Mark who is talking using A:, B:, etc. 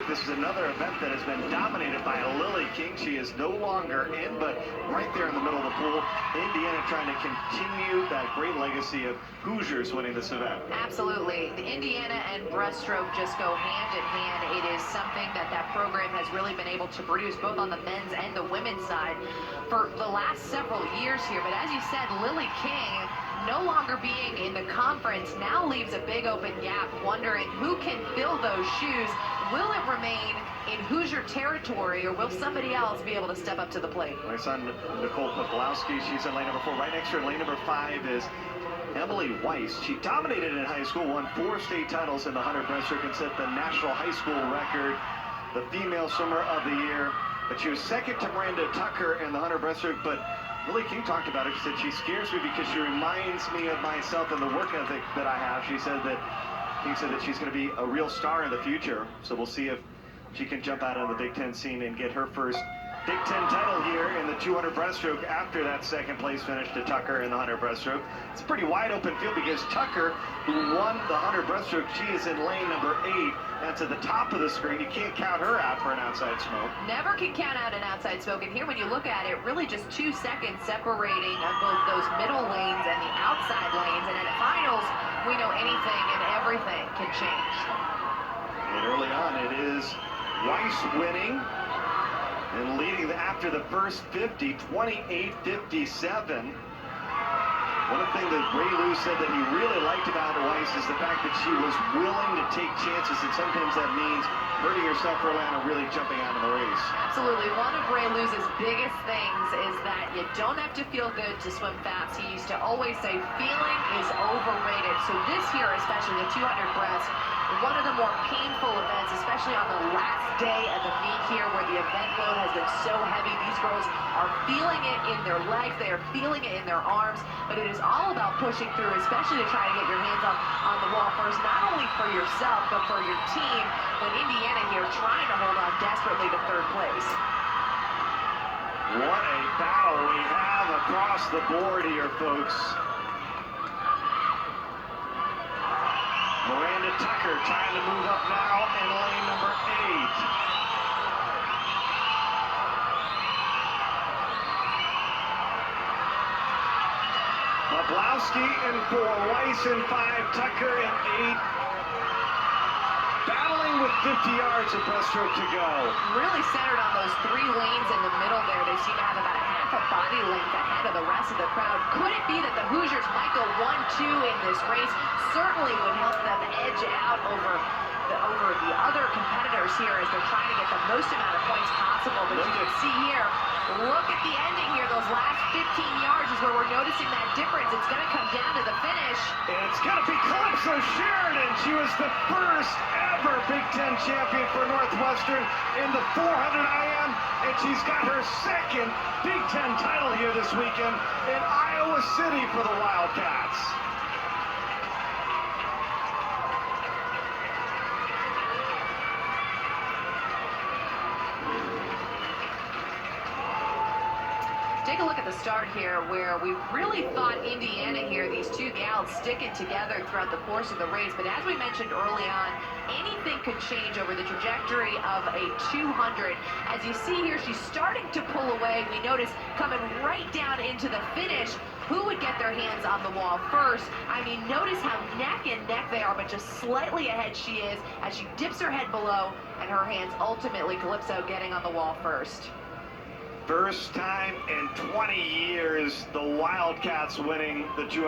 A: this is another event that has been dominated by Lily King. She is no longer in, but right there in the middle of the pool, Indiana trying to continue that great legacy of Hoosiers winning this event.
B: Absolutely. The Indiana and breaststroke just go hand in hand. It is something that program has really been able to produce both on the men's and the women's side for the last several years here. But as you said, Lily King, no longer being in the conference, now leaves a big open gap, wondering who can fill those shoes. Will it remain in Hoosier territory, or will somebody else be able to step up to the plate?
A: My son, Nicole Poplowski, she's in lane number 4. Right next to her, lane number 5 is Emily Weiss. She dominated in high school, won 4 state titles in the 100 breaststroke, and set the national high school record, the female swimmer of the year. But she was second to Miranda Tucker in the 100 breaststroke. But Lily King talked about it. She said she scares me because she reminds me of myself and the work ethic that I have. She said that King said that she's going to be a real star in the future. So we'll see if she can jump out on the Big Ten scene and get her first Big Ten title here in the 200 breaststroke after that second place finish to Tucker in the 100 breaststroke. It's a pretty wide open field because Tucker, who won the 100 breaststroke, she is in lane number 8. That's at the top of the screen. You can't count her out for an outside smoke.
B: Never can count out an outside smoke. And here, when you look at it, really just 2 seconds separating on both those middle lanes and the outside lanes. And at finals, we know anything and everything can change.
A: And early on, it is Weiss winning and leading after the first 50, 28-57. One thing that Ray Lou said that he really liked about Weiss is the fact that she was willing to take chances, and sometimes that means hurting herself early on and really jumping out of the race.
B: Absolutely. One of Ray Lou's biggest things is that you don't have to feel good to swim fast. He used to always say feeling is overrated. So this year, especially the 200 breast, one of the more painful events, especially on the last day of the meet here where the event load has been so heavy. These girls are feeling it in their legs, they are feeling it in their arms, but it is all about pushing through, especially to try to get your hands on the wall first, not only for yourself, but for your team, when Indiana here trying to hold on desperately to 3rd place.
A: What a battle we have across the board here, folks. Miranda Tucker trying to move up now in lane number 8. Poplowski in 4, Weiss in 5, Tucker in 8. Battling with 50 yards of breaststroke to go.
B: Really centered on those 3 lanes in the middle there. They seem to have about half a body length ahead of the rest of the crowd. Could it be that the Hoosiers might go 1-2 in this race? Certainly would help them edge out over the other competitors here as they're trying to get the most amount of points possible. But you can see here, look at the ending here. Those last 15 yards is where we're noticing that difference. It's going to come down to the finish.
A: And it's going to be Calypso Sheridan. She was the first ever Big Ten champion for Northwestern in the 400 IM, and she's got her second Big Ten title here this weekend in Iowa City for the Wildcats.
B: Take a look at the start here where we really thought Indiana here, these 2 gals sticking together throughout the course of the race. But as we mentioned early on, anything could change over the trajectory of a 200. As you see here, she's starting to pull away. We notice coming right down into the finish, who would get their hands on the wall first. I mean, notice how neck and neck they are, but just slightly ahead she is as she dips her head below, and her hands ultimately Calypso getting on the wall first.
A: First time in 20 years, the Wildcats winning the 200.